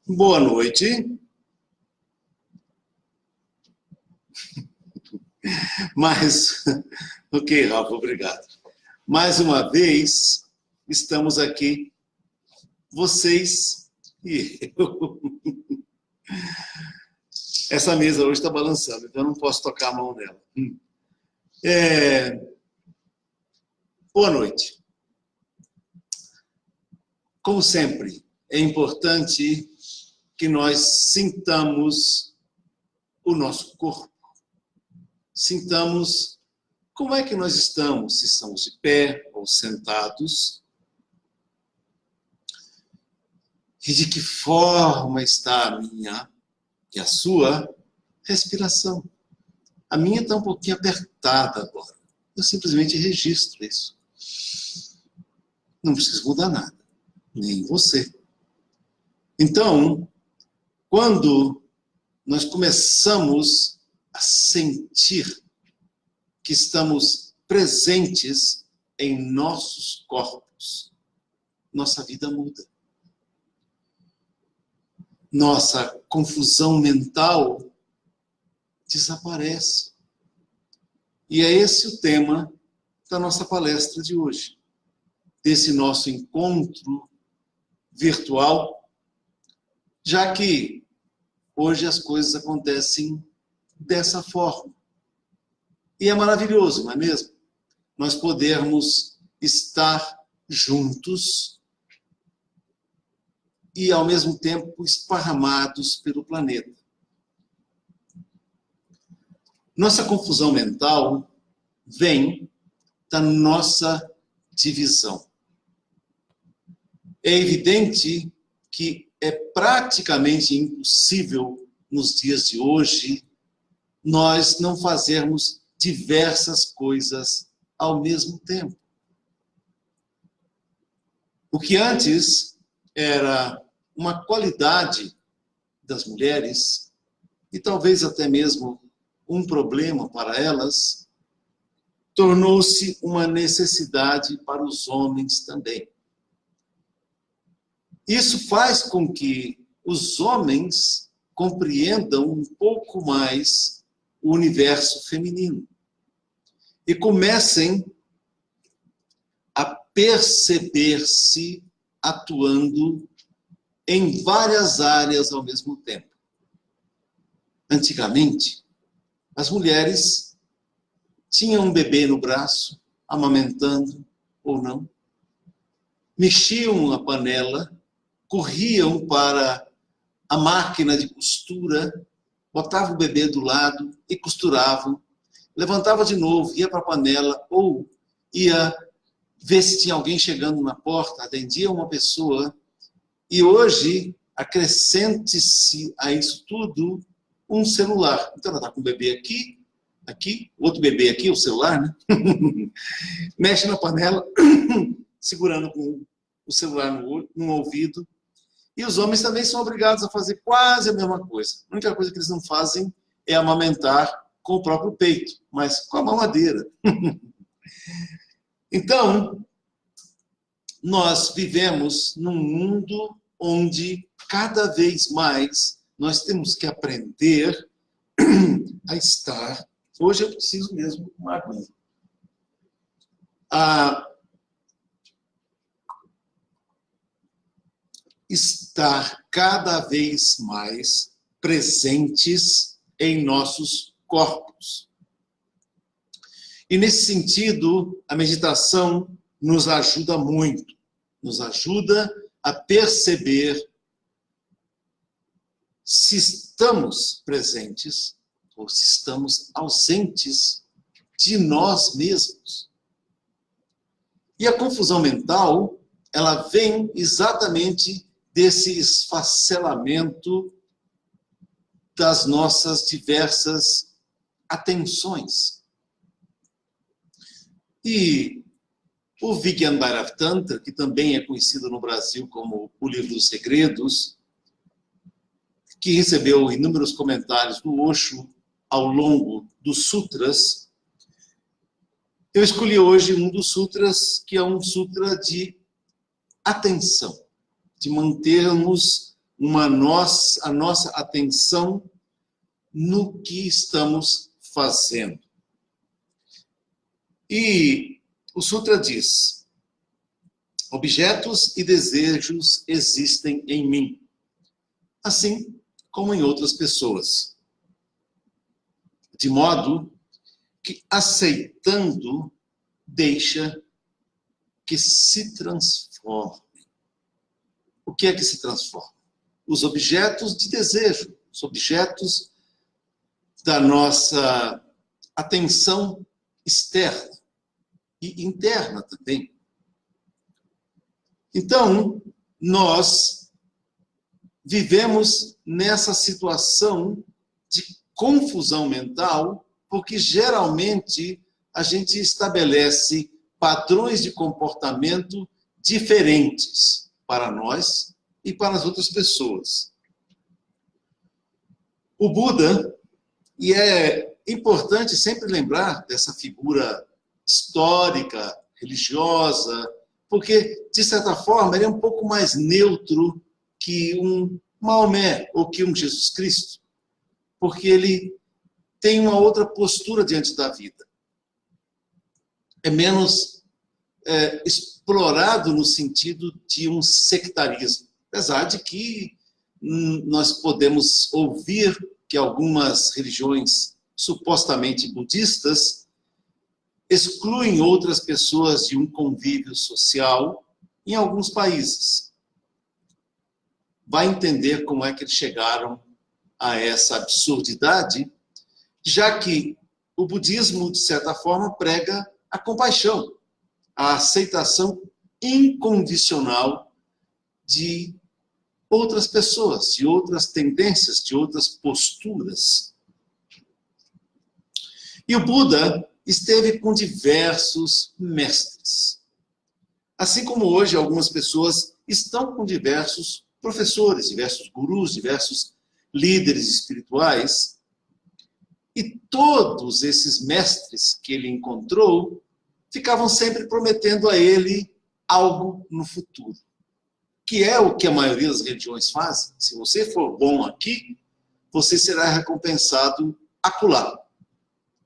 Boa noite. Ok, Rafa, obrigado. Mais uma vez, estamos aqui, vocês e eu. Essa mesa hoje está balançando, então eu não posso tocar a mão nela. Boa noite. Como sempre, é importante que nós sintamos o nosso corpo. Sintamos como é que nós estamos, se estamos de pé ou sentados. E de que forma está a minha e a sua respiração. A minha está um pouquinho apertada agora. Eu simplesmente registro isso. Não preciso mudar nada, nem você. Então, quando nós começamos a sentir que estamos presentes em nossos corpos, nossa vida muda. Nossa confusão mental desaparece. E é esse o tema da nossa palestra de hoje, desse nosso encontro virtual, já que hoje as coisas acontecem dessa forma. E é maravilhoso, não é mesmo? Nós podermos estar juntos e, ao mesmo tempo, esparramados pelo planeta. Nossa confusão mental vem da nossa divisão. É evidente que é praticamente impossível, nos dias de hoje, nós não fazermos diversas coisas ao mesmo tempo. O que antes era uma qualidade das mulheres, e talvez até mesmo um problema para elas, tornou-se uma necessidade para os homens também. Isso faz com que os homens compreendam um pouco mais o universo feminino e comecem a perceber-se atuando em várias áreas ao mesmo tempo. Antigamente, as mulheres tinham um bebê no braço, amamentando ou não, mexiam a panela, corriam para a máquina de costura, botavam o bebê do lado e costuravam, levantava de novo, ia para a panela ou ia ver se tinha alguém chegando na porta, atendia uma pessoa. E hoje, acrescente-se a isso tudo um celular. Então ela está com o bebê aqui, outro bebê aqui, o celular, né? Mexe na panela, segurando com o celular no ouvido. E os homens também são obrigados a fazer quase a mesma coisa. A única coisa que eles não fazem é amamentar com o próprio peito, mas com a mamadeira. Então, nós vivemos num mundo onde cada vez mais nós temos que aprender a estar. Hoje eu preciso mesmo de uma aguinha. A estar cada vez mais presentes em nossos corpos. E nesse sentido, a meditação nos ajuda muito, nos ajuda a perceber se estamos presentes ou se estamos ausentes de nós mesmos. E a confusão mental, ela vem exatamente desse esfacelamento das nossas diversas atenções. E o Vigyan Bhairav Tantra, que também é conhecido no Brasil como o Livro dos Segredos, que recebeu inúmeros comentários do Osho ao longo dos sutras, eu escolhi hoje um dos sutras que é um sutra de atenção, de mantermos a nossa atenção no que estamos fazendo. E o Sutra diz: objetos e desejos existem em mim, assim como em outras pessoas, de modo que, aceitando, deixa que se transforme. O que é que se transforma? Os objetos de desejo, os objetos da nossa atenção externa e interna também. Então, nós vivemos nessa situação de confusão mental, porque geralmente a gente estabelece padrões de comportamento diferentes para nós e para as outras pessoas. O Buda, e é importante sempre lembrar dessa figura histórica, religiosa, porque, de certa forma, ele é um pouco mais neutro que um Maomé ou que um Jesus Cristo, porque ele tem uma outra postura diante da vida. É menos explorado no sentido de um sectarismo, apesar de que nós podemos ouvir que algumas religiões supostamente budistas excluem outras pessoas de um convívio social em alguns países. Vai entender como é que eles chegaram a essa absurdidade, já que o budismo, de certa forma, prega a compaixão, a aceitação incondicional de outras pessoas, de outras tendências, de outras posturas. E o Buda esteve com diversos mestres. Assim como hoje algumas pessoas estão com diversos professores, diversos gurus, diversos líderes espirituais, e todos esses mestres que ele encontrou ficavam sempre prometendo a ele algo no futuro, que é o que a maioria das religiões fazem. Se você for bom aqui, você será recompensado acolá.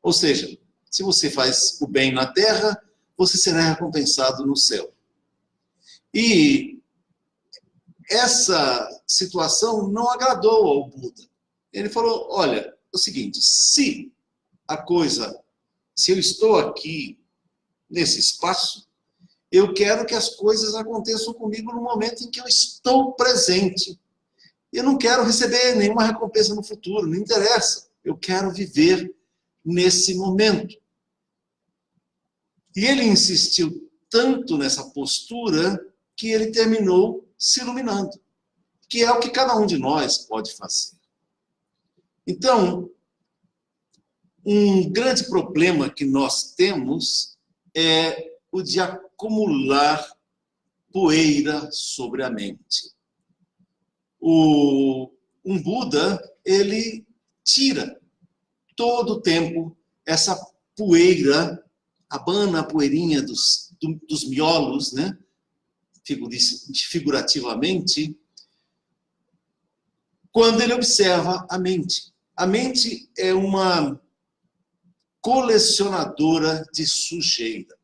Ou seja, se você faz o bem na terra, você será recompensado no céu. E essa situação não agradou ao Buda. Ele falou: olha, é o seguinte, se eu estou aqui nesse espaço, eu quero que as coisas aconteçam comigo no momento em que eu estou presente. Eu não quero receber nenhuma recompensa no futuro, não interessa. Eu quero viver nesse momento. E ele insistiu tanto nessa postura que ele terminou se iluminando, que é o que cada um de nós pode fazer. Então, um grande problema que nós temos é o de acumular poeira sobre a mente. Um Buda, ele tira todo o tempo essa poeira, abana a poeirinha dos miolos, né? Figurativamente, quando ele observa a mente. A mente é uma colecionadora de sujeira,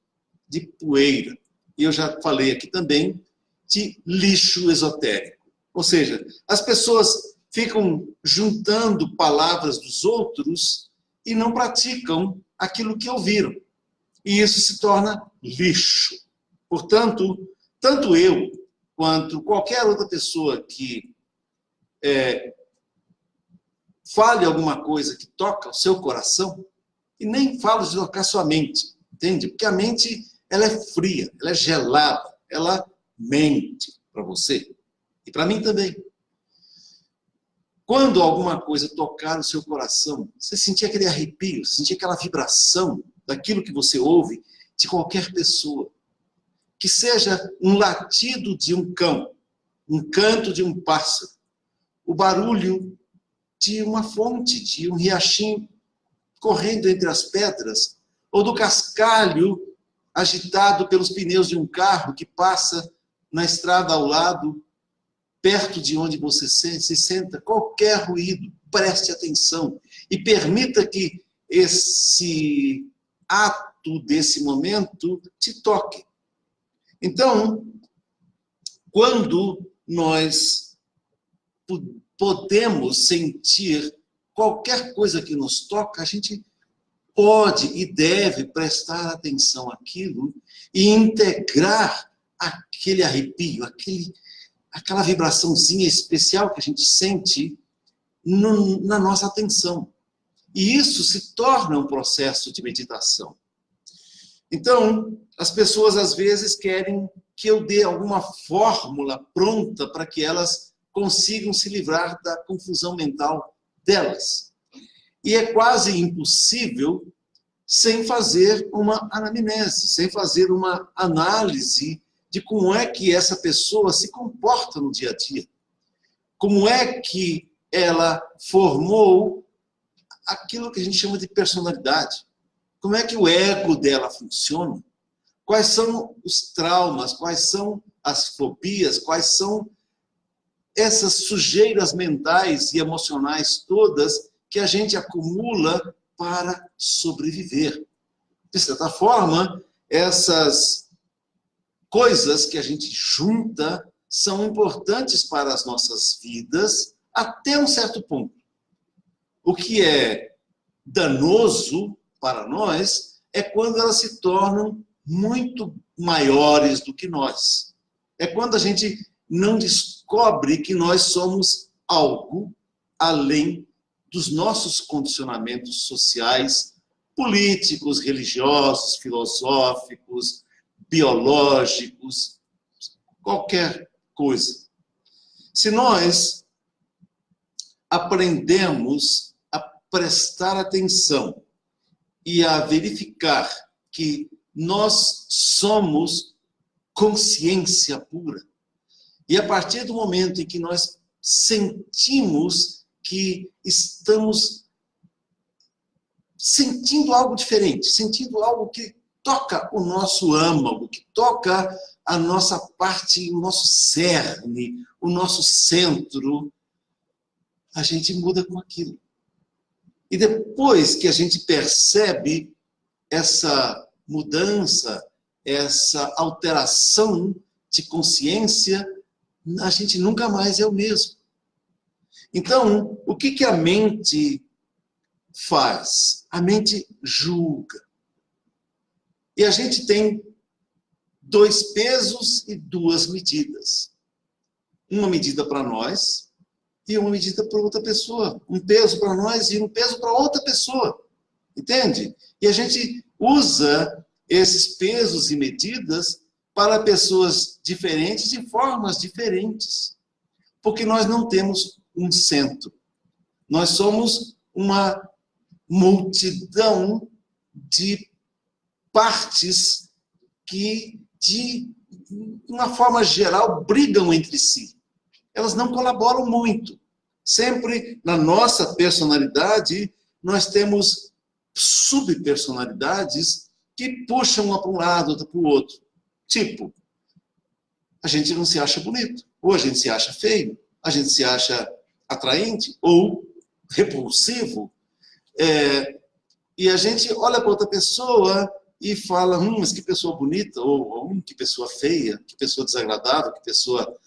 de poeira. E eu já falei aqui também de lixo esotérico. Ou seja, as pessoas ficam juntando palavras dos outros e não praticam aquilo que ouviram. E isso se torna lixo. Portanto, tanto eu quanto qualquer outra pessoa que fale alguma coisa que toca o seu coração, e nem falo de tocar sua mente, entende? Porque a mente, ela é fria, ela é gelada, ela mente para você e para mim também. Quando alguma coisa tocar o seu coração, você sentir aquele arrepio, sentir aquela vibração daquilo que você ouve de qualquer pessoa, que seja um latido de um cão, um canto de um pássaro, o barulho de uma fonte, de um riachinho correndo entre as pedras, ou do cascalho agitado pelos pneus de um carro que passa na estrada ao lado, perto de onde você se senta, qualquer ruído, preste atenção e permita que esse ato desse momento te toque. Então, quando nós podemos sentir qualquer coisa que nos toca, a gente pode e deve prestar atenção àquilo e integrar aquele arrepio, aquela vibraçãozinha especial que a gente sente na nossa atenção. E isso se torna um processo de meditação. Então, as pessoas às vezes querem que eu dê alguma fórmula pronta para que elas consigam se livrar da confusão mental delas. E é quase impossível sem fazer uma anamnese, sem fazer uma análise de como é que essa pessoa se comporta no dia a dia. Como é que ela formou aquilo que a gente chama de personalidade. Como é que o ego dela funciona? Quais são os traumas? Quais são as fobias? Quais são essas sujeiras mentais e emocionais todas que a gente acumula para sobreviver? De certa forma, essas coisas que a gente junta são importantes para as nossas vidas até um certo ponto. O que é danoso para nós é quando elas se tornam muito maiores do que nós. É quando a gente não descobre que nós somos algo além dos nossos condicionamentos sociais, políticos, religiosos, filosóficos, biológicos, qualquer coisa. Se nós aprendemos a prestar atenção e a verificar que nós somos consciência pura, e a partir do momento em que nós sentimos que estamos sentindo algo diferente, sentindo algo que toca o nosso âmago, que toca a nossa parte, o nosso cerne, o nosso centro, a gente muda com aquilo. E depois que a gente percebe essa mudança, essa alteração de consciência, a gente nunca mais é o mesmo. Então, o que a mente faz? A mente julga. E a gente tem 2 pesos e 2 medidas. Uma medida para nós e uma medida para outra pessoa. Um peso para nós e um peso para outra pessoa. Entende? E a gente usa esses pesos e medidas para pessoas diferentes de formas diferentes. Porque nós não temos um centro. Nós somos uma multidão de partes que, de uma forma geral, brigam entre si. Elas não colaboram muito. Sempre na nossa personalidade, nós temos subpersonalidades que puxam uma para um lado, outra para o outro. Tipo, a gente não se acha bonito, ou a gente se acha feio, a gente se acha atraente ou repulsivo. E a gente olha para outra pessoa e fala, mas que pessoa bonita, ou que pessoa feia, que pessoa desagradável, que pessoa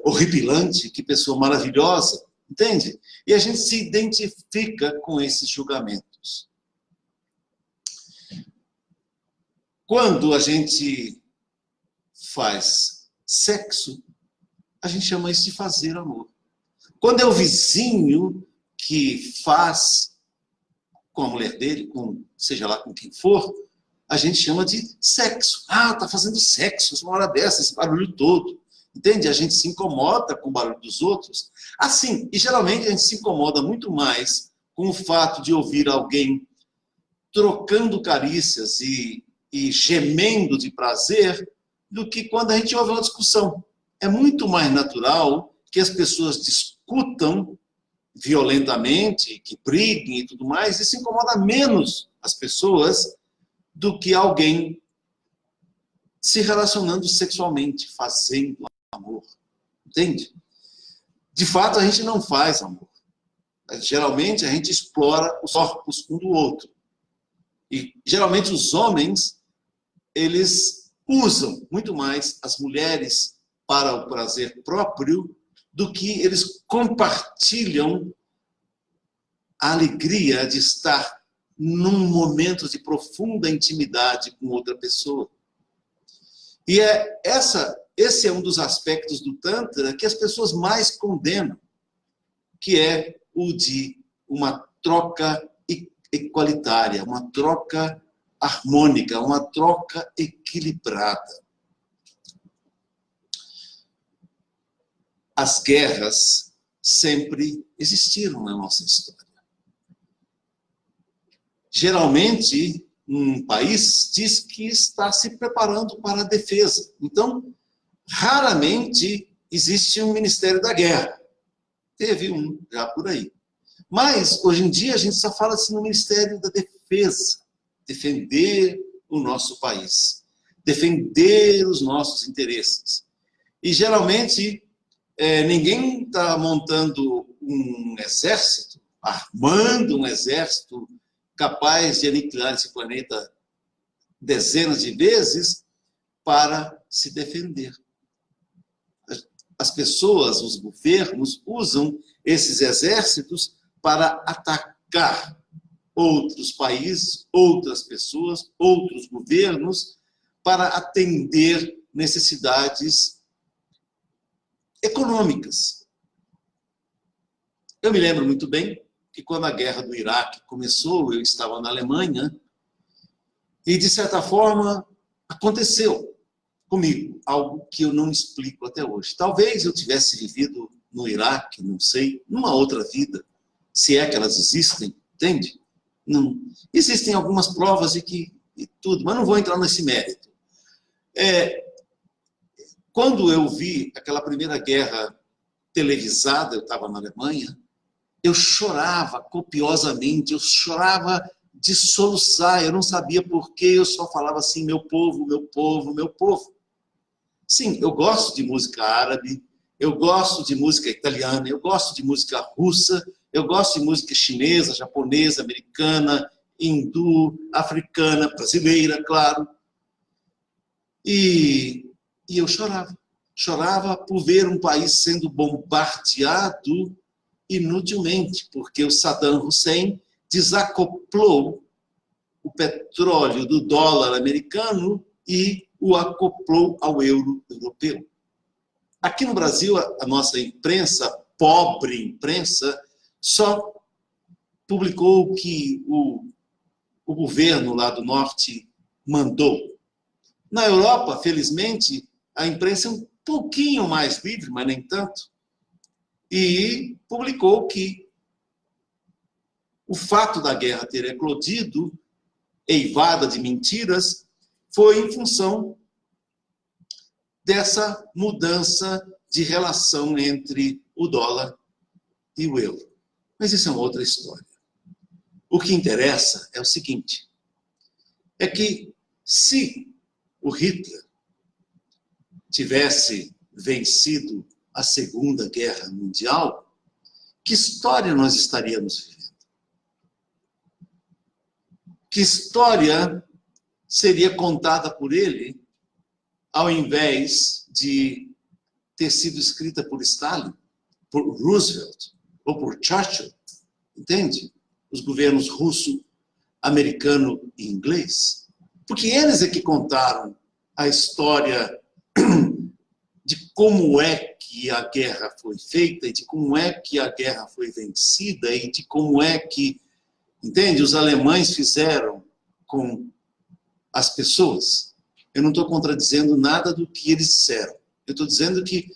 horripilante, que pessoa maravilhosa, entende? E a gente se identifica com esses julgamentos. Quando a gente faz sexo, a gente chama isso de fazer amor. Quando é o vizinho que faz com a mulher dele, seja lá com quem for, a gente chama de sexo. Ah, tá fazendo sexo, uma hora dessa, esse barulho todo. Entende? A gente se incomoda com o barulho dos outros. Assim, e geralmente a gente se incomoda muito mais com o fato de ouvir alguém trocando carícias e gemendo de prazer do que quando a gente ouve uma discussão. É muito mais natural que as pessoas discutam violentamente, que briguem e tudo mais, e se incomoda menos as pessoas do que alguém se relacionando sexualmente, fazendo amor. Entende? De fato, a gente não faz amor. Geralmente, a gente explora os corpos um do outro. E, geralmente, os homens, eles usam muito mais as mulheres para o prazer próprio do que eles compartilham a alegria de estar num momento de profunda intimidade com outra pessoa. E esse é um dos aspectos do Tantra que as pessoas mais condenam, que é o de uma troca equalitária, uma troca harmônica, uma troca equilibrada. As guerras sempre existiram na nossa história. Geralmente, um país diz que está se preparando para a defesa. Então, raramente existe um Ministério da Guerra. Teve um já por aí. Mas, hoje em dia, a gente só fala assim no Ministério da Defesa. Defender o nosso país. Defender os nossos interesses. E, geralmente, ninguém está montando um exército, armando um exército capaz de aniquilar esse planeta dezenas de vezes para se defender. As pessoas, os governos, usam esses exércitos para atacar outros países, outras pessoas, outros governos, para atender necessidades econômicas. Eu me lembro muito bem que quando a guerra do Iraque começou, eu estava na Alemanha e, de certa forma, aconteceu comigo algo que eu não explico até hoje. Talvez eu tivesse vivido no Iraque, não sei, numa outra vida, se é que elas existem, entende? Não. Existem algumas provas de que e tudo, mas não vou entrar nesse mérito. Quando eu vi aquela primeira guerra televisada, eu estava na Alemanha, eu chorava copiosamente, eu chorava de soluçar, eu não sabia por quê, eu só falava assim, meu povo, meu povo, meu povo. Sim, eu gosto de música árabe, eu gosto de música italiana, eu gosto de música russa, eu gosto de música chinesa, japonesa, americana, hindu, africana, brasileira, claro. E eu chorava. Chorava por ver um país sendo bombardeado inutilmente, porque o Saddam Hussein desacoplou o petróleo do dólar americano e o acoplou ao euro europeu. Aqui no Brasil, a nossa imprensa, pobre imprensa, só publicou o que o governo lá do norte mandou. Na Europa, felizmente, a imprensa é um pouquinho mais livre, mas nem tanto, e publicou que o fato da guerra ter eclodido, eivada de mentiras, foi em função dessa mudança de relação entre o dólar e o euro. Mas isso é uma outra história. O que interessa é o seguinte, é que se o Hitler tivesse vencido a Segunda Guerra Mundial, que história nós estaríamos vivendo? Que história seria contada por ele, ao invés de ter sido escrita por Stalin, por Roosevelt ou por Churchill? Entende? Os governos russo, americano e inglês. Porque eles é que contaram a história de como é que a guerra foi feita, e de como é que a guerra foi vencida, e de como é que, entende, os alemães fizeram com as pessoas. Eu não estou contradizendo nada do que eles disseram. Eu estou dizendo que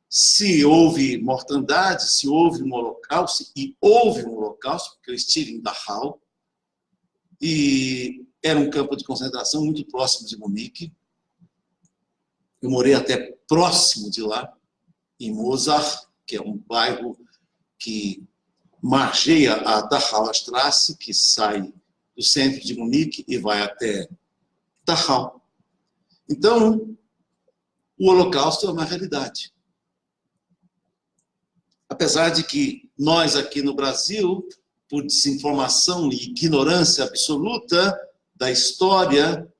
se houve mortandade, se houve um holocausto, e houve um holocausto, porque eu estive em Dachau, e era um campo de concentração muito próximo de Munique. Eu morei até próximo de lá, em Mosar, que é um bairro que margeia a Dachaustrasse, que sai do centro de Munique e vai até Dachau. Então, o Holocausto é uma realidade. Apesar de que nós aqui no Brasil, por desinformação e ignorância absoluta da história,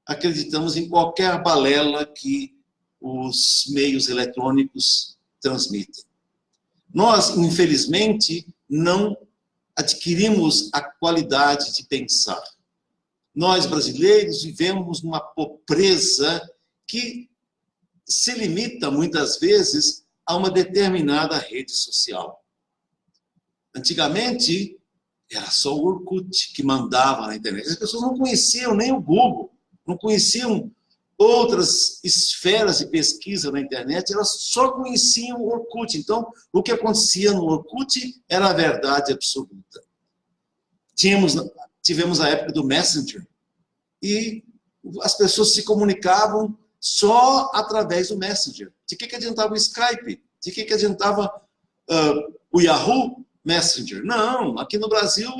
acreditamos em qualquer balela que os meios eletrônicos transmitem. Nós, infelizmente, não adquirimos a qualidade de pensar. Nós, brasileiros, vivemos numa pobreza que se limita, muitas vezes, a uma determinada rede social. Antigamente, era só o Orkut que mandava na internet. As pessoas não conheciam nem o Google, não conheciam outras esferas de pesquisa na internet, elas só conheciam o Orkut. Então, o que acontecia no Orkut era a verdade absoluta. Tivemos a época do Messenger, e as pessoas se comunicavam só através do Messenger. De que adiantava o Skype? De que adiantava o Yahoo Messenger? Não, aqui no Brasil,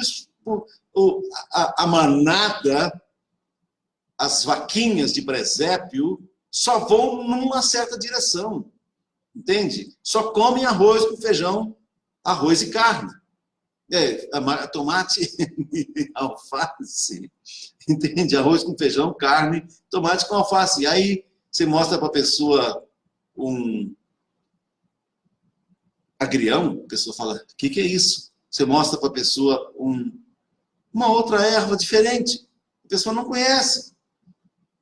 a manada, as vaquinhas de presépio, só vão numa certa direção, entende? Só comem arroz com feijão, arroz e carne. Tomate e alface, entende? Arroz com feijão, carne, tomate com alface. E aí você mostra para a pessoa um agrião, a pessoa fala, o que é isso? Você mostra para a pessoa uma outra erva diferente, a pessoa não conhece,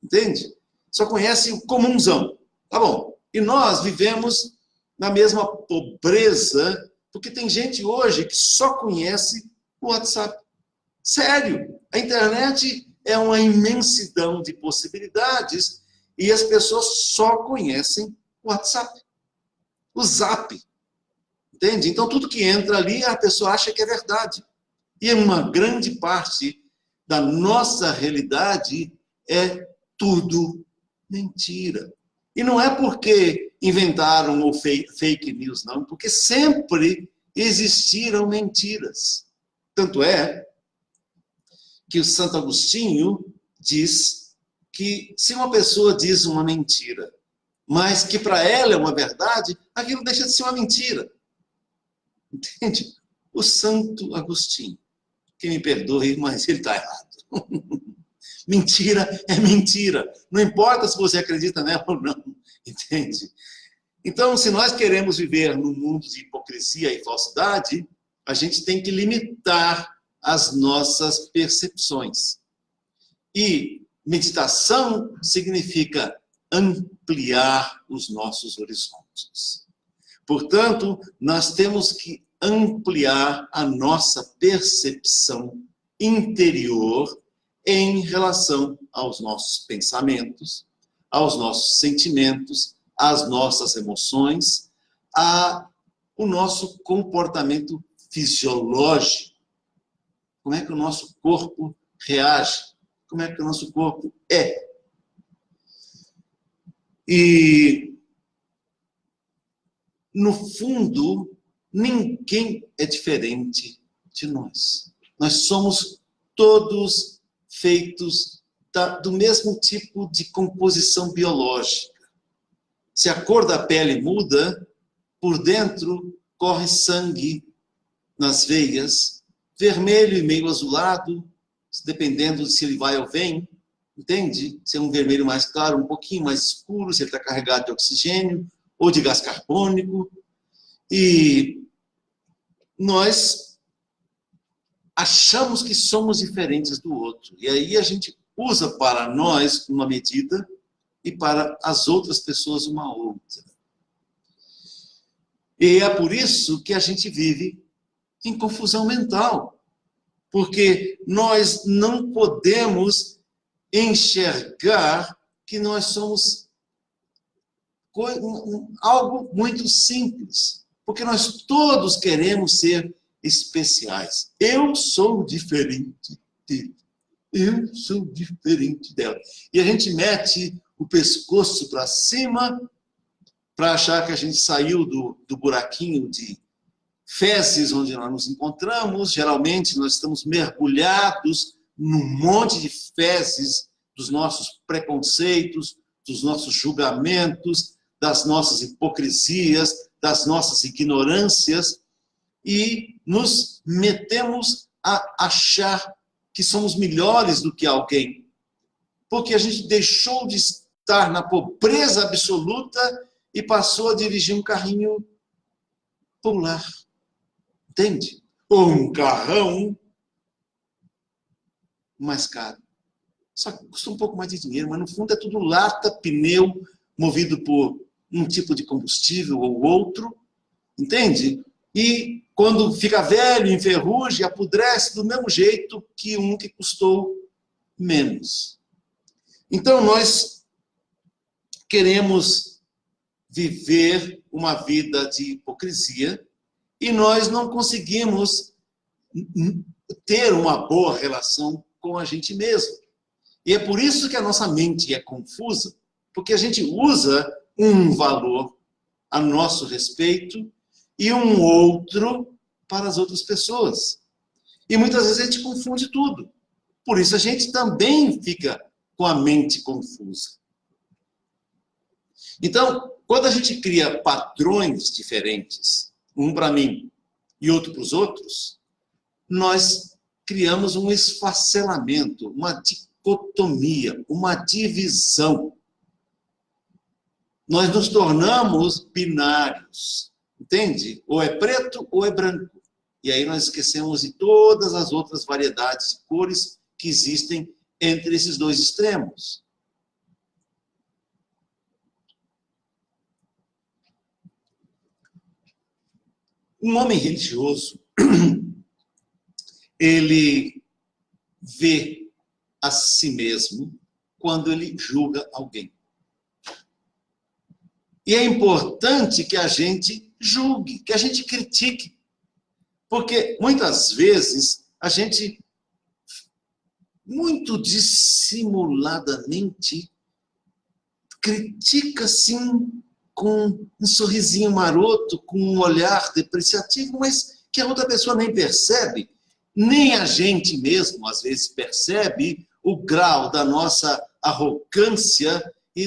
entende? Só conhece o comunzão. Tá bom. E nós vivemos na mesma pobreza, porque tem gente hoje que só conhece o WhatsApp. Sério, a internet é uma imensidão de possibilidades e as pessoas só conhecem o WhatsApp, o Zap. Entende? Então, tudo que entra ali, a pessoa acha que é verdade. E uma grande parte da nossa realidade é tudo mentira. E não é porque inventaram o fake news, não, porque sempre existiram mentiras. Tanto é que o Santo Agostinho diz que se uma pessoa diz uma mentira, mas que para ela é uma verdade, aquilo deixa de ser uma mentira. Entende? O Santo Agostinho, que me perdoe, mas ele está errado. Mentira é mentira. Não importa se você acredita nela ou não. Entende? Então, se nós queremos viver num mundo de hipocrisia e falsidade, a gente tem que limitar as nossas percepções. E meditação significa ampliar os nossos horizontes. Portanto, nós temos que ampliar a nossa percepção interior em relação aos nossos pensamentos, aos nossos sentimentos, às nossas emoções, ao nosso comportamento fisiológico. Como é que o nosso corpo reage? Como é que o nosso corpo é? E, no fundo, ninguém é diferente de nós. Nós somos todos feitos do mesmo tipo de composição biológica. Se a cor da pele muda, por dentro corre sangue nas veias, vermelho e meio azulado, dependendo de se ele vai ou vem, entende? Se é um vermelho mais claro, um pouquinho mais escuro, se ele está carregado de oxigênio ou de gás carbônico. E nós achamos que somos diferentes do outro. E aí a gente usa para nós uma medida e para as outras pessoas uma outra. E é por isso que a gente vive em confusão mental. Porque nós não podemos enxergar que nós somos algo muito simples. Porque nós todos queremos ser especiais. Eu sou diferente dele. Eu sou diferente dela. E a gente mete o pescoço para cima para achar que a gente saiu do buraquinho de fezes onde nós nos encontramos. Geralmente nós estamos mergulhados num monte de fezes dos nossos preconceitos, dos nossos julgamentos, das nossas hipocrisias, das nossas ignorâncias e nos metemos a achar que somos melhores do que alguém, porque a gente deixou de estar na pobreza absoluta e passou a dirigir um carrinho popular, entende? Ou um carrão mais caro. Só que custa um pouco mais de dinheiro, mas no fundo é tudo lata, pneu, movido por um tipo de combustível ou outro, entende? E quando fica velho, enferruja, apodrece do mesmo jeito que um que custou menos. Então nós queremos viver uma vida de hipocrisia e nós não conseguimos ter uma boa relação com a gente mesmo. E é por isso que a nossa mente é confusa, porque a gente usa um valor a nosso respeito e um outro para as outras pessoas. E muitas vezes a gente confunde tudo. Por isso a gente também fica com a mente confusa. Então, quando a gente cria padrões diferentes, um para mim e outro para os outros, nós criamos um esfacelamento, uma dicotomia, uma divisão. Nós nos tornamos binários, entende? Ou é preto ou é branco. E aí nós esquecemos de todas as outras variedades de cores que existem entre esses dois extremos. Um homem religioso, ele vê a si mesmo quando ele julga alguém. E é importante que a gente julgue, que a gente critique. Porque muitas vezes a gente, muito dissimuladamente, critica assim, com um sorrisinho maroto, com um olhar depreciativo, mas que a outra pessoa nem percebe, nem a gente mesmo, às vezes, percebe o grau da nossa arrogância e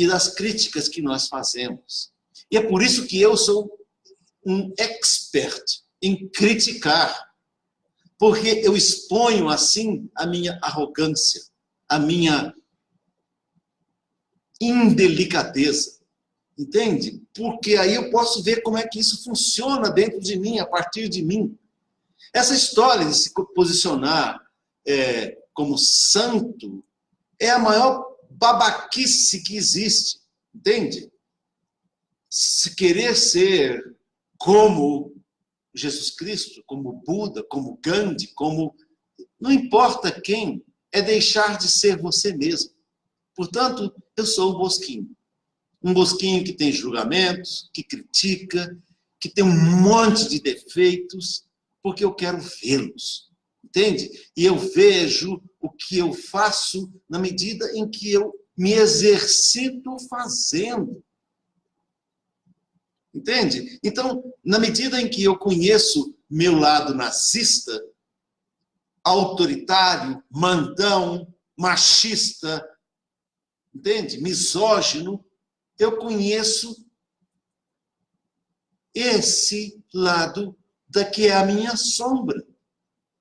das críticas que nós fazemos. E é por isso que eu sou um expert em criticar, porque eu exponho assim a minha arrogância, a minha indelicadeza, entende? Porque aí eu posso ver como é que isso funciona dentro de mim, a partir de mim. Essa história de se posicionar como santo é a maior babaquice que existe, entende? Se querer ser como Jesus Cristo, como Buda, como Gandhi, como... Não importa quem, é deixar de ser você mesmo. Portanto, eu sou um bosquinho. Um bosquinho que tem julgamentos, que critica, que tem um monte de defeitos, porque eu quero vê-los. Entende? E eu vejo o que eu faço na medida em que eu me exercito fazendo. Entende? Então, na medida em que eu conheço meu lado nazista, autoritário, mandão, machista, entende? Misógino, eu conheço esse lado da que é a minha sombra.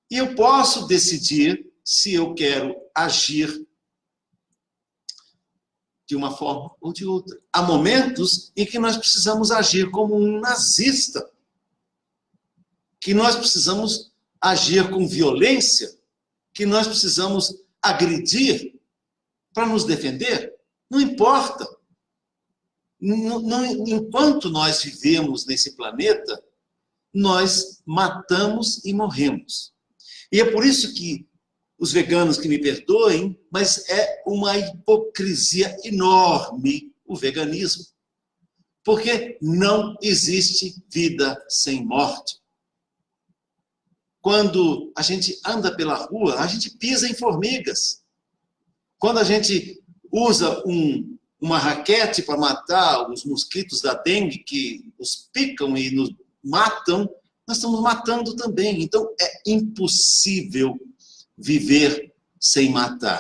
E eu posso decidir se eu quero agir de uma forma ou de outra. Há momentos em que nós precisamos agir como um nazista, que nós precisamos agir com violência, que nós precisamos agredir para nos defender. Não importa. Enquanto nós vivemos nesse planeta, nós matamos e morremos. E é por isso que os veganos que me perdoem, mas é uma hipocrisia enorme o veganismo. Porque não existe vida sem morte. Quando a gente anda pela rua, a gente pisa em formigas. Quando a gente usa uma raquete para matar os mosquitos da dengue que nos picam e nos matam, nós estamos matando também. Então, é impossível viver sem matar.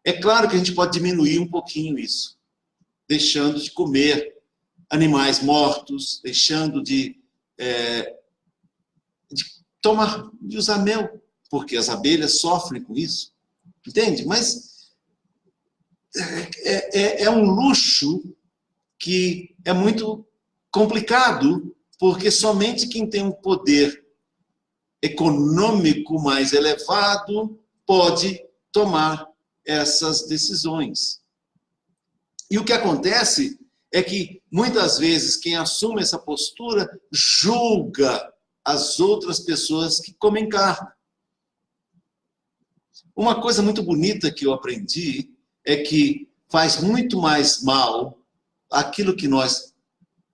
É claro que a gente pode diminuir um pouquinho isso, deixando de comer animais mortos, deixando de de usar mel, porque as sofrem com isso, entende? Mas é um luxo que é muito complicado, porque somente quem tem um poder econômico mais elevado pode tomar essas decisões. E o que acontece é que, muitas vezes, quem assume essa postura julga as outras pessoas que comem carne. Uma coisa muito bonita que eu aprendi é que faz muito mais mal aquilo que nós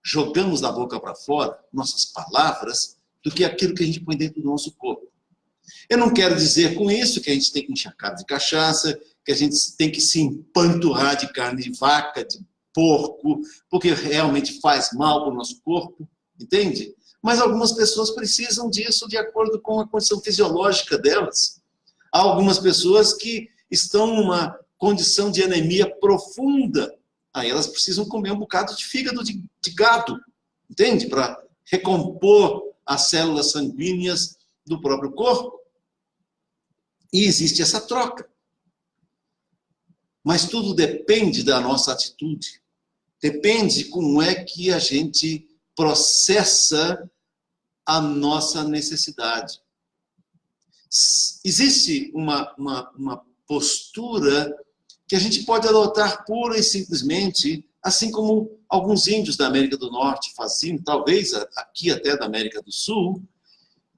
jogamos da boca para fora, nossas palavras, do que aquilo que a gente põe dentro do nosso corpo. Eu não quero dizer com isso que a gente tem que encher a cara de cachaça, que a gente tem que se empanturrar de carne de vaca, de porco, porque realmente faz mal para o nosso corpo, entende? Mas algumas pessoas precisam disso de acordo com a condição fisiológica delas. Há algumas pessoas que estão numa condição de anemia profunda. Aí elas precisam comer um bocado de fígado de gado, entende? Para recompor as células sanguíneas do próprio corpo. E existe essa troca. Mas tudo depende da nossa atitude. Depende como é que a gente processa a nossa necessidade. Existe uma postura que a gente pode adotar pura e simplesmente, assim como alguns índios da América do Norte faziam, talvez aqui até da América do Sul,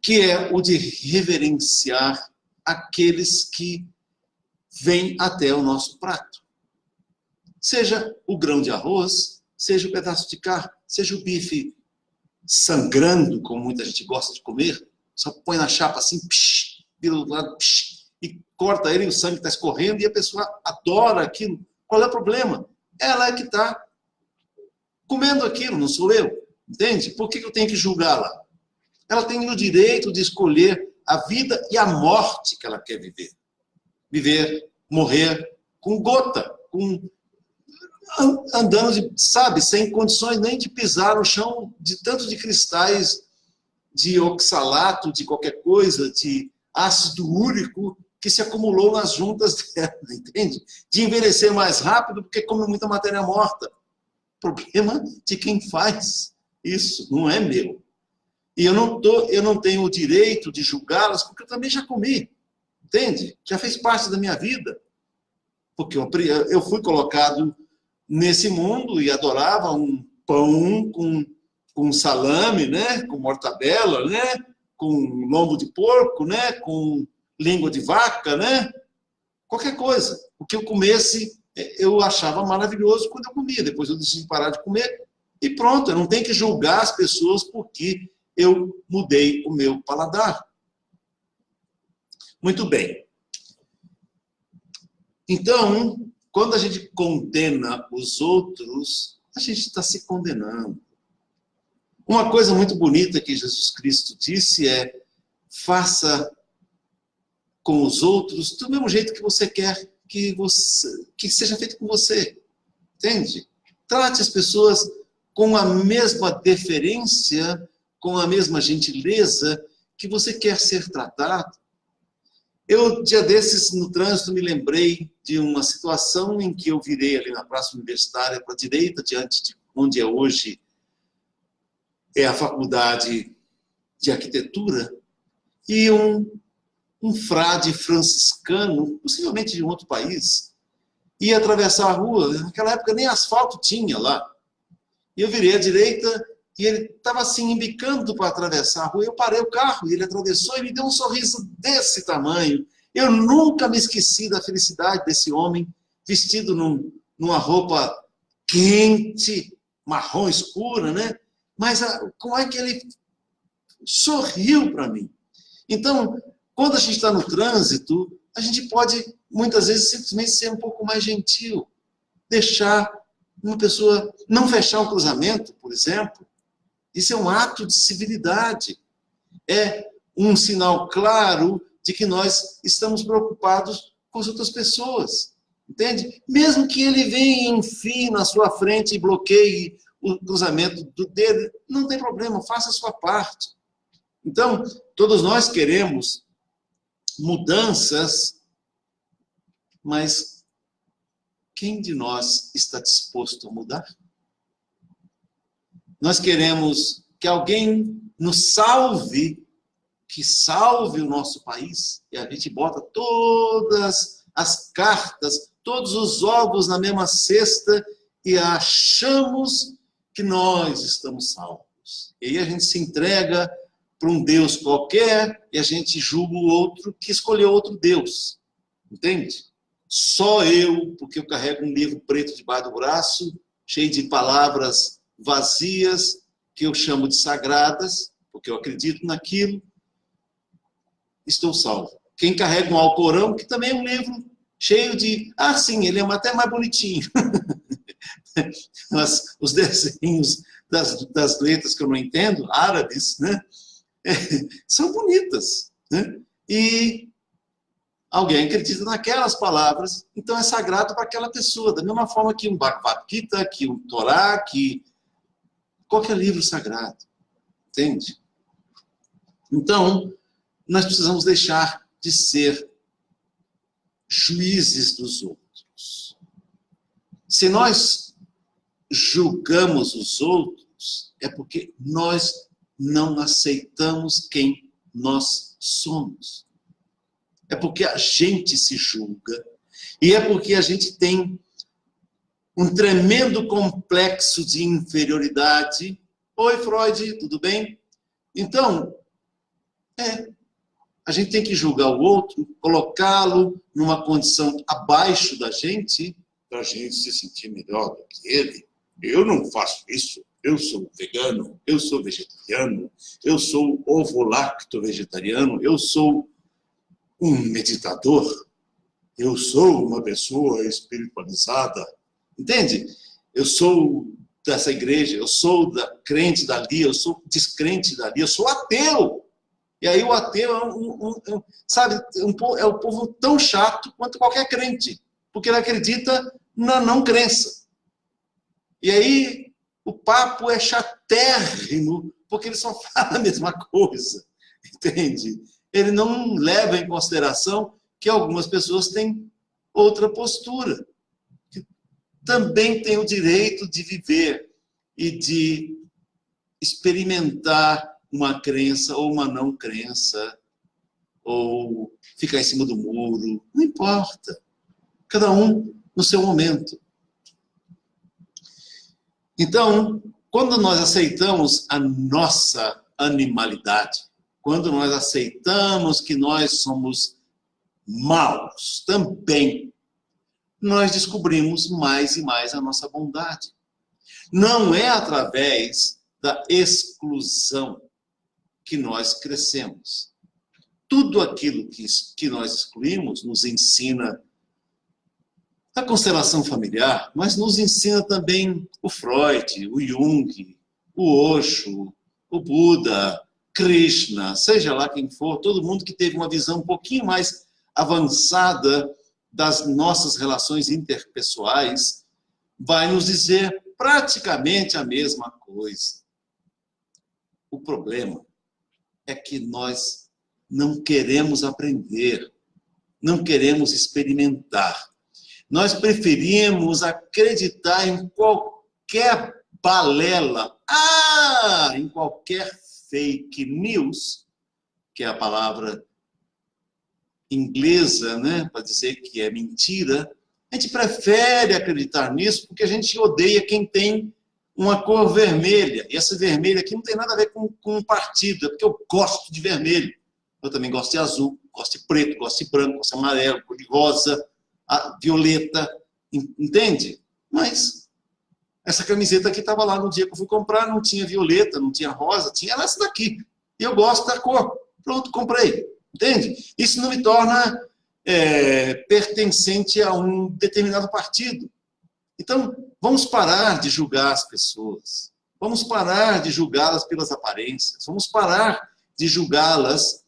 que é o de reverenciar aqueles que vêm até o nosso prato. Seja o grão de arroz, seja o pedaço de carne, seja o bife sangrando, como muita gente gosta de comer, só põe na chapa assim, psh, vira do lado, psh, e corta ele e o sangue está escorrendo e a pessoa adora aquilo. Qual é o problema? Ela é que está comendo aquilo, não sou eu. Entende? Por que eu tenho que julgá-la? Ela tem o direito de escolher a vida e a morte que ela quer viver. Viver, morrer com gota, andando, sabe, sem condições nem de pisar no chão, de tanto de cristais de oxalato, de qualquer coisa, de ácido úrico que se acumulou nas juntas dela, entende? De envelhecer mais rápido porque come muita matéria morta. Problema de quem faz isso, não é meu. E eu não tenho o direito de julgá-las porque eu também já comi, entende? Já fez parte da minha vida. Porque eu fui colocado nesse mundo e adorava um pão com salame, né? Com mortadela, né? Com lombo de porco, né? Com língua de vaca, né? Qualquer coisa. O que eu comesse, eu achava maravilhoso quando eu comia. Depois eu decidi parar de comer e pronto. Eu não tenho que julgar as pessoas porque eu mudei o meu paladar. Muito bem. Então, quando a gente condena os outros, a gente está se condenando. Uma coisa muito bonita que Jesus Cristo disse é: faça com os outros do mesmo jeito que você quer que seja feito com você. Entende? Trate as pessoas com a mesma deferência, com a mesma gentileza que você quer ser tratado. Eu, dia desses, no trânsito, me lembrei de uma situação em que eu virei ali na Praça Universitária para a direita, diante de onde é hoje a Faculdade de Arquitetura, e um frade franciscano, possivelmente de um outro país, ia atravessar a rua. Naquela época nem asfalto tinha lá. E eu virei à direita e ele estava assim, embicando para atravessar a rua. Eu parei o carro e ele atravessou e me deu um sorriso desse tamanho. Eu nunca me esqueci da felicidade desse homem vestido numa roupa quente, marrom escura, né? Mas como é que ele sorriu para mim? Então, quando a gente está no trânsito, a gente pode, muitas vezes, simplesmente ser um pouco mais gentil. Deixar uma pessoa não fechar um cruzamento, por exemplo. Isso é um ato de civilidade. É um sinal claro de que nós estamos preocupados com as outras pessoas. Entende? Mesmo que ele venha e enfie na sua frente e bloqueie o cruzamento do dedo, não tem problema, faça a sua parte. Então, todos nós queremos mudanças, mas quem de nós está disposto a mudar? Nós queremos que alguém nos salve, que salve o nosso país, e a gente bota todas as cartas, todos os ovos na mesma cesta e achamos que nós estamos salvos. E aí a gente se entrega para um Deus qualquer e a gente julga o outro que escolheu outro Deus. Entende? Só eu, porque eu carrego um livro preto debaixo do braço, cheio de palavras vazias, que eu chamo de sagradas, porque eu acredito naquilo, estou salvo. Quem carrega um Alcorão, que também é um livro cheio de... Ah, sim, ele é até mais bonitinho. Mas os desenhos das letras que eu não entendo, árabes, né? São bonitas. Né? E alguém acredita naquelas palavras, então é sagrado para aquela pessoa. Da mesma forma que um Bhagavad Gita, que um Torá, que qualquer livro sagrado. Entende? Então, nós precisamos deixar de ser juízes dos outros. Se nós julgamos os outros, é porque nós não aceitamos quem nós somos. É porque a gente se julga. E é porque a gente tem um tremendo complexo de inferioridade. Oi, Freud, tudo bem? Então, a gente tem que julgar o outro, colocá-lo numa condição abaixo da gente, para a gente se sentir melhor do que ele. Eu não faço isso. Eu sou vegano, eu sou vegetariano, eu sou ovo-lacto vegetariano, eu sou um meditador, eu sou uma pessoa espiritualizada. Entende? Eu sou dessa igreja, eu sou crente dali, eu sou descrente dali, eu sou ateu. E aí o ateu é um povo tão chato quanto qualquer crente, porque ele acredita na não crença. E aí o papo é chatérrimo, porque ele só fala a mesma coisa, entende? Ele não leva em consideração que algumas pessoas têm outra postura, que também têm o direito de viver e de experimentar uma crença ou uma não crença, ou ficar em cima do muro, não importa. Cada um no seu momento. Então, quando nós aceitamos a nossa animalidade, quando nós aceitamos que nós somos maus também, nós descobrimos mais e mais a nossa bondade. Não é através da exclusão que nós crescemos. Tudo aquilo que nós excluímos nos ensina a constelação familiar, mas nos ensina também o Freud, o Jung, o Osho, o Buda, Krishna, seja lá quem for, todo mundo que teve uma visão um pouquinho mais avançada das nossas relações interpessoais, vai nos dizer praticamente a mesma coisa. O problema é que nós não queremos aprender, não queremos experimentar. Nós preferimos acreditar em qualquer balela, em qualquer fake news, que é a palavra inglesa, né, para dizer que é mentira. A gente prefere acreditar nisso porque a gente odeia quem tem uma cor vermelha. E essa vermelha aqui não tem nada a ver com um partido, é porque eu gosto de vermelho. Eu também gosto de azul, gosto de preto, gosto de branco, gosto de amarelo, gosto de rosa, violeta, entende? Mas essa camiseta aqui estava lá no dia que eu fui comprar, não tinha violeta, não tinha rosa, tinha essa daqui. E eu gosto da cor. Pronto, comprei. Entende? Isso não me torna pertencente a um determinado partido. Então, vamos parar de julgar as pessoas. Vamos parar de julgá-las pelas aparências. Vamos parar de julgá-las.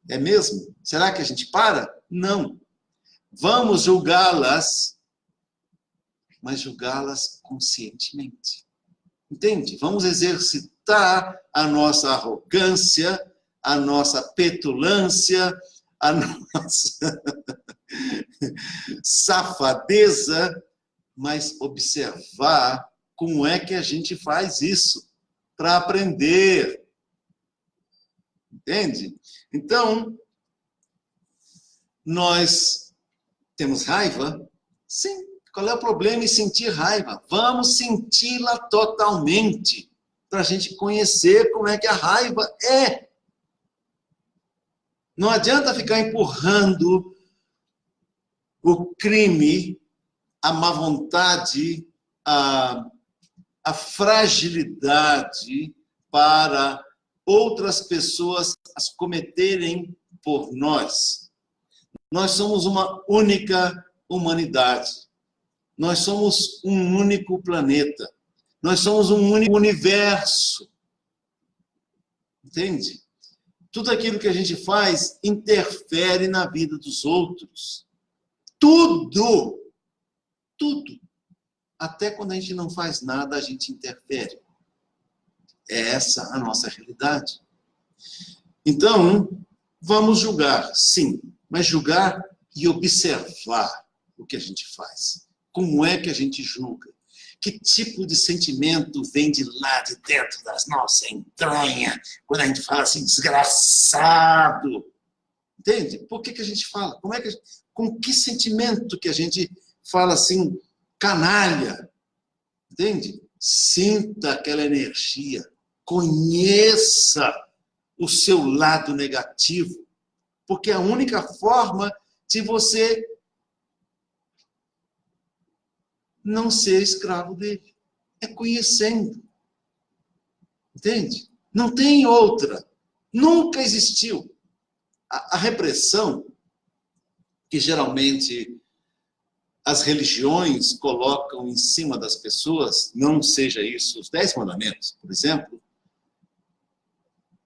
É mesmo? Será que a gente para? Não. Vamos julgá-las mas julgá-las conscientemente. Entende? Vamos exercitar a nossa arrogância, a nossa petulância, a nossa safadeza, mas observar como é que a gente faz isso para aprender. Entende? Então, nós temos raiva? Sim. Qual é o problema em sentir raiva? Vamos senti-la totalmente, para a gente conhecer como é que a raiva é. Não adianta ficar empurrando o crime, a má vontade, a fragilidade para outras pessoas as cometerem por nós. Nós somos uma única humanidade. Nós somos um único planeta. Nós somos um único universo. Entende? Tudo aquilo que a gente faz interfere na vida dos outros. Tudo! Tudo. Até quando a gente não faz nada, a gente interfere. É essa a nossa realidade. Então, vamos julgar, sim, mas julgar e observar o que a gente faz. Como é que a gente julga? Que tipo de sentimento vem de lá de dentro das nossas entranhas, quando a gente fala assim, desgraçado? Entende? Por que a gente fala? Com que sentimento que a gente fala assim, canalha? Entende? Sinta aquela energia. Conheça o seu lado negativo, porque é a única forma de você não ser escravo dele. É conhecendo. Entende? Não tem outra. Nunca existiu. A repressão, que geralmente as religiões colocam em cima das pessoas, não seja isso os 10 mandamentos, por exemplo,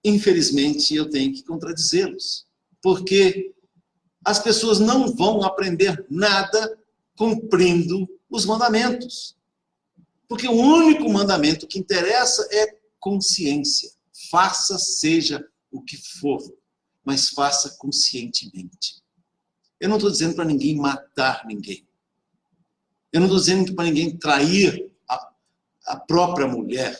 infelizmente eu tenho que contradizê-los. Porque as pessoas não vão aprender nada cumprindo os mandamentos. Porque o único mandamento que interessa é consciência. Faça, seja o que for, mas faça conscientemente. Eu não estou dizendo para ninguém matar ninguém. Eu não estou dizendo para ninguém trair a própria mulher.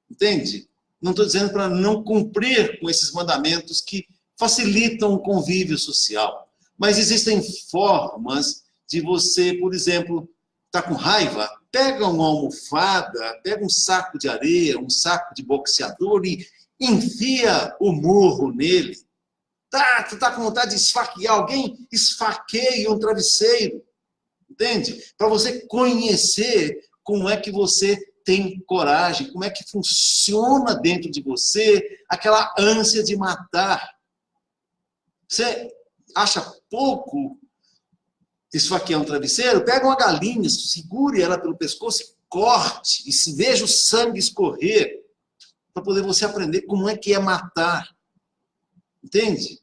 Entende? Não estou dizendo para não cumprir com esses mandamentos que facilitam o convívio social. Mas existem formas de você, por exemplo, estar com raiva, pega uma almofada, pega um saco de areia, um saco de boxeador e enfia o murro nele. Tu tá com vontade de esfaquear alguém? Esfaqueie um travesseiro. Entende? Para você conhecer como é que você tem coragem, como é que funciona dentro de você aquela ânsia de matar. Você acha pouco esfaquear um travesseiro? Pega uma galinha, segure ela pelo pescoço e corte, e se veja o sangue escorrer, para poder você aprender como é que é matar. Entende?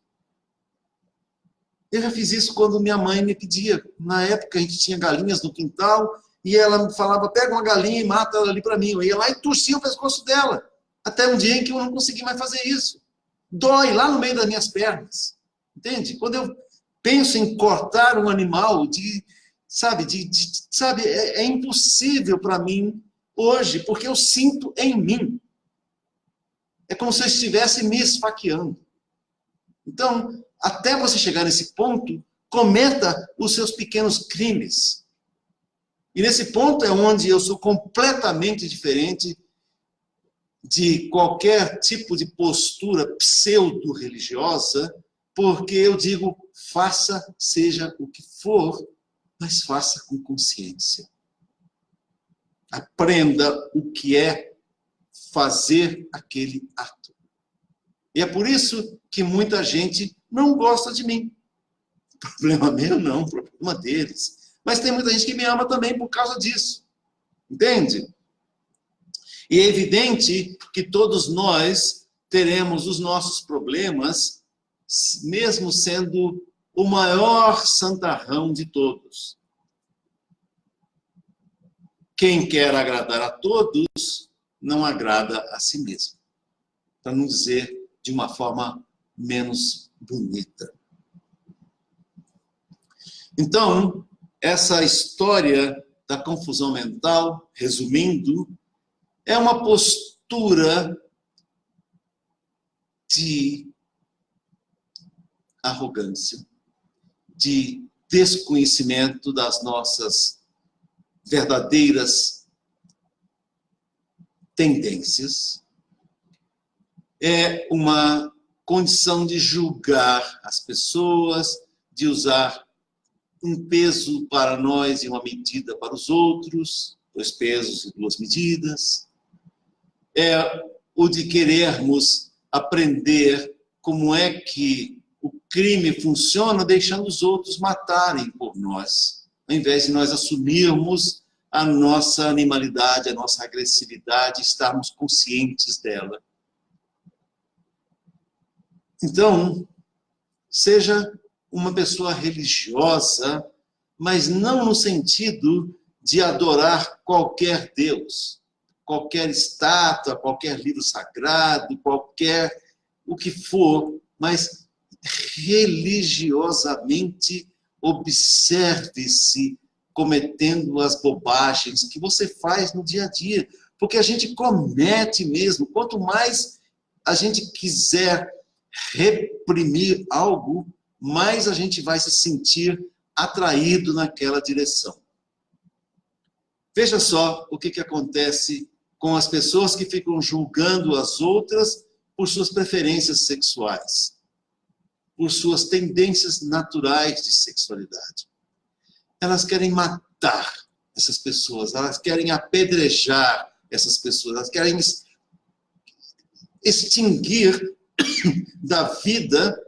Eu já fiz isso quando minha mãe me pedia. Na época a gente tinha galinhas no quintal e ela me falava, pega uma galinha e mata ela ali para mim. Eu ia lá e torcia o pescoço dela. Até um dia em que eu não consegui mais fazer isso. Dói lá no meio das minhas pernas. Entende? Quando eu penso em cortar um animal, é impossível para mim hoje, porque eu sinto em mim. É como se eu estivesse me esfaqueando. Então, até você chegar nesse ponto, cometa os seus pequenos crimes. E nesse ponto é onde eu sou completamente diferente de qualquer tipo de postura pseudo-religiosa, porque eu digo, faça, seja o que for, mas faça com consciência. Aprenda o que é fazer aquele ato. E é por isso que muita gente não gosta de mim. Problema meu não, problema deles. Mas tem muita gente que me ama também por causa disso. Entende? E é evidente que todos nós teremos os nossos problemas, mesmo sendo o maior santarrão de todos. quem quer agradar a todos, não agrada a si mesmo. Para não dizer de uma forma menos bonita. Então, essa história da confusão mental, resumindo, é uma postura de arrogância, de desconhecimento das nossas verdadeiras tendências. É uma condição de julgar as pessoas, de usar um peso para nós e uma medida para os outros, 2 pesos e 2 medidas. É o de querermos aprender como é que o crime funciona, deixando os outros matarem por nós, ao invés de nós assumirmos a nossa animalidade, a nossa agressividade, estarmos conscientes dela. Então, seja uma pessoa religiosa, mas não no sentido de adorar qualquer Deus, qualquer estátua, qualquer livro sagrado, qualquer o que for, mas religiosamente observe-se cometendo as bobagens que você faz no dia a dia, porque a gente comete mesmo. Quanto mais a gente quiser reprimir algo, mais a gente vai se sentir atraído naquela direção. Veja só o que acontece com as pessoas que ficam julgando as outras por suas preferências sexuais, por suas tendências naturais de sexualidade. Elas querem matar essas pessoas, elas querem apedrejar essas pessoas, elas querem extinguir da vida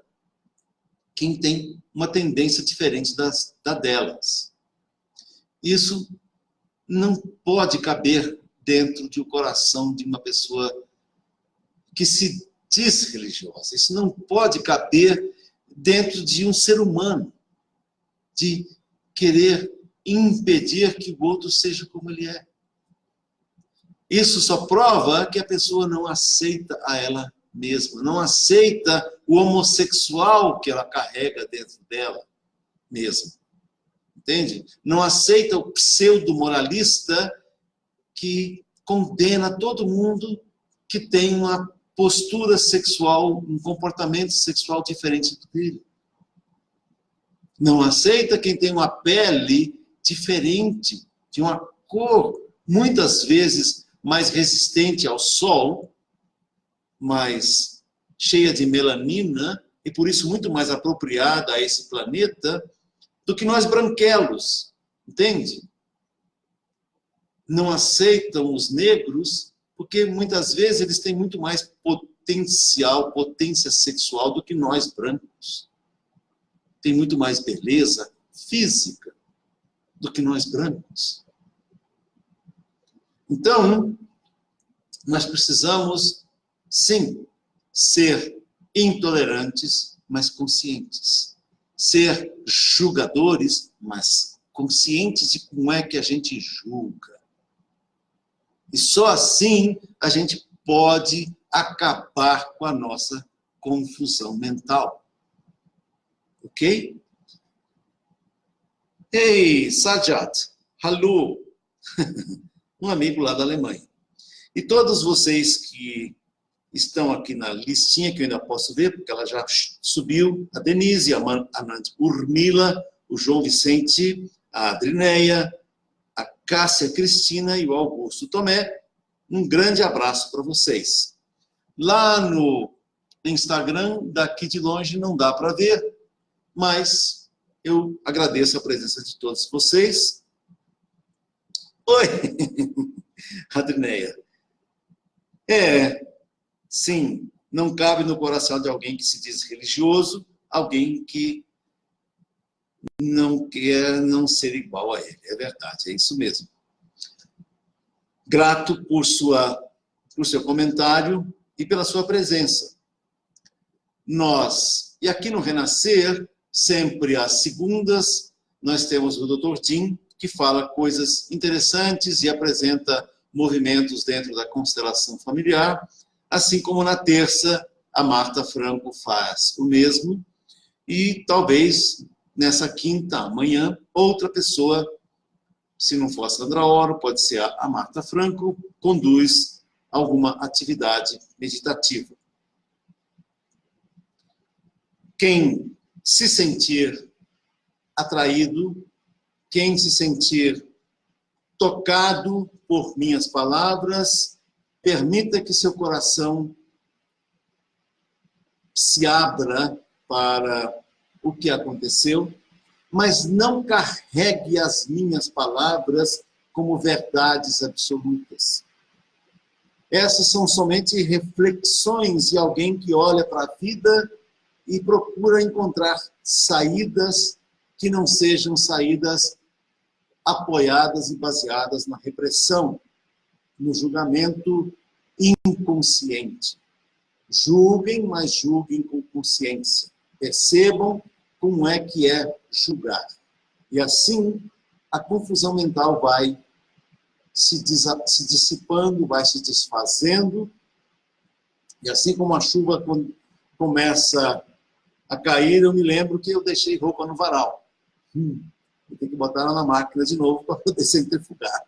quem tem uma tendência diferente da delas. Isso não pode caber dentro de um coração de uma pessoa que se diz religiosa. Isso não pode caber dentro de um ser humano, de querer impedir que o outro seja como ele é. Isso só prova que a pessoa não aceita a ela mesma, não aceita o homossexual que ela carrega dentro dela mesma. Entende? Não aceita o pseudo-moralista que condena todo mundo que tem uma postura sexual, um comportamento sexual diferente do dele. Não aceita quem tem uma pele diferente, de uma cor muitas vezes mais resistente ao sol, mais cheia de melanina e por isso muito mais apropriada a esse planeta do que nós branquelos, entende? Não aceitam os negros porque muitas vezes eles têm muito mais potência sexual do que nós brancos. Tem muito mais beleza física do que nós brancos. Então, nós precisamos, sim, ser intolerantes, mas conscientes. Ser julgadores, mas conscientes de como é que a gente julga. E só assim a gente pode acabar com a nossa confusão mental. Ok? Ei, Sajat, hallo, um amigo lá da Alemanha. E todos vocês que estão aqui na listinha, que eu ainda posso ver, porque ela já subiu, a Denise, a Urmila, o João Vicente, a Adrineia, a Cássia Cristina e o Augusto Tomé, um grande abraço para vocês. Lá no Instagram, daqui de longe não dá para ver, mas eu agradeço a presença de todos vocês. Oi, Adrineia. Sim, não cabe no coração de alguém que se diz religioso, alguém que não quer não ser igual a ele. É verdade, é isso mesmo. Grato por seu comentário e pela sua presença. E aqui no Renascer, sempre às segundas, nós temos o Dr. Tim, que fala coisas interessantes e apresenta movimentos dentro da constelação familiar, assim como na terça a Marta Franco faz o mesmo, e talvez nessa quinta, amanhã, outra pessoa, se não for a Sandra Oro, pode ser a Marta Franco, conduz alguma atividade meditativa. Quem se sentir atraído, quem se sentir tocado por minhas palavras, permita que seu coração se abra para o que aconteceu, mas não carregue as minhas palavras como verdades absolutas. Essas são somente reflexões de alguém que olha para a vida e procura encontrar saídas que não sejam saídas apoiadas e baseadas na repressão, no julgamento inconsciente. Julguem, mas julguem com consciência. Percebam como é que é julgar. E assim, a confusão mental vai se dissipando, vai se desfazendo. E assim como a chuva começa a cair, eu me lembro que eu deixei roupa no varal. Eu tenho que botar ela na máquina de novo para poder centrifugar.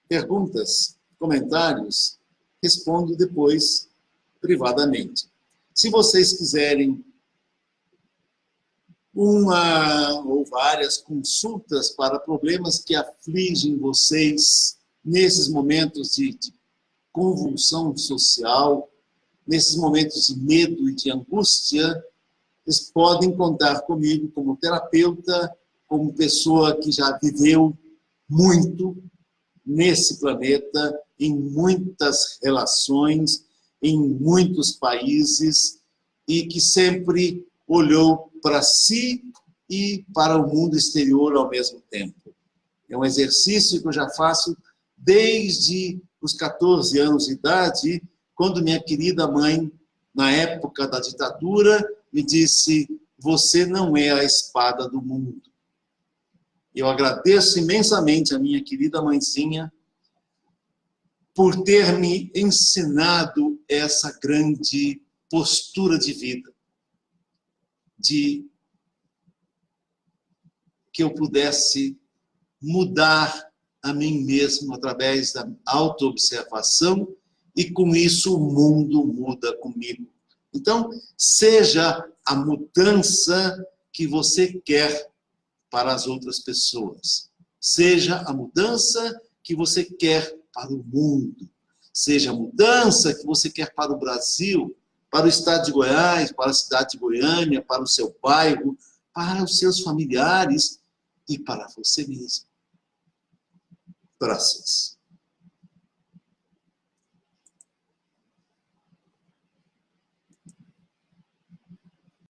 Perguntas, comentários, respondo depois privadamente. Se vocês quiserem uma ou várias consultas para problemas que afligem vocês nesses momentos de convulsão social, nesses momentos de medo e de angústia, vocês podem contar comigo como terapeuta, como pessoa que já viveu muito nesse planeta, em muitas relações, em muitos países, e que sempre olhou para si e para o mundo exterior ao mesmo tempo. É um exercício que eu já faço desde os 14 anos de idade, quando minha querida mãe, na época da ditadura, me disse: você não é a espada do mundo. Eu agradeço imensamente a minha querida mãezinha por ter me ensinado essa grande postura de vida, de que eu pudesse mudar a mim mesmo através da autoobservação e com isso o mundo muda comigo. Então, seja a mudança que você quer para as outras pessoas. Seja a mudança que você quer para o mundo. Seja a mudança que você quer para o Brasil, para o estado de Goiás, para a cidade de Goiânia, para o seu bairro, para os seus familiares e para você mesmo. Graças.